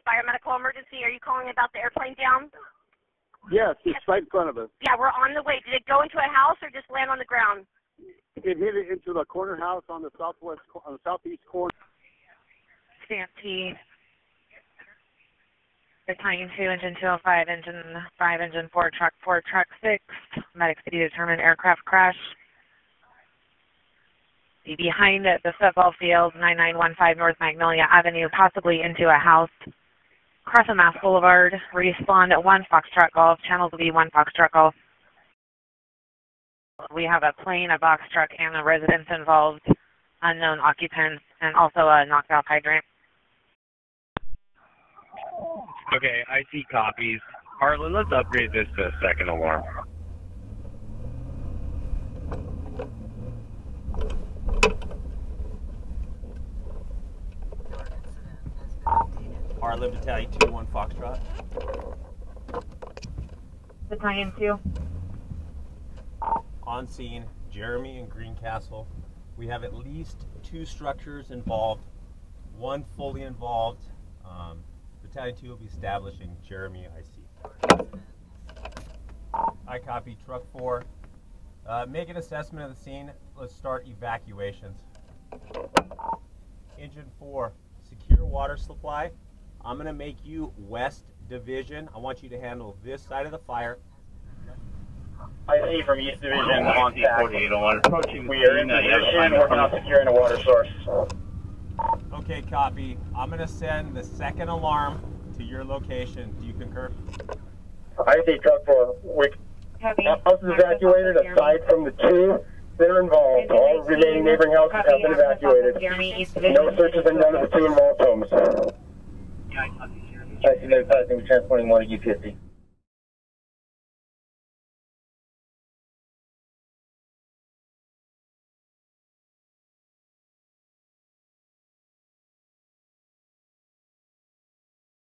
Fire medical emergency. Are you calling about the airplane down? Yes, it's right in front of us. Yeah, we're on the way. Did it go into a house or just land on the ground? It hit it into the corner house on the southeast corner. Santee. Battalion 2, Engine 205, Engine 5, Engine 4, Truck 6. Medic City determined aircraft crash. Be behind the football field, 9915 North Magnolia Avenue, possibly into a house. Cross a Mass Boulevard. Respawn at 1 Foxtrot Golf. Channels will be 1 Foxtrot Golf. We have a plane, a box truck, and a residence involved. Unknown occupants, and also a knocked out hydrant. Okay, I see copies. Harlan, let's upgrade this to a second alarm. Harlan Battalion 2-1 Foxtrot. Battalion 2. On scene, Jeremy and Greencastle. We have at least 2 structures involved, 1 fully involved. Battalion 2 will be establishing Jeremy, I see. I copy. Truck 4. Make an assessment of the scene. Let's start evacuations. Engine 4, secure water supply. I'm going to make you West Division. I want you to handle this side of the fire. I see from East Division on tack. We are in position, working on securing a water source. Okay, copy. I'm going to send the second alarm to your location. Do you concur? I see truck 4. House is evacuated aside from the 2 that are involved. All remaining neighboring houses have been evacuated. No searches in none of the 2 involved homes. I see no passing, transporting 1 to U50.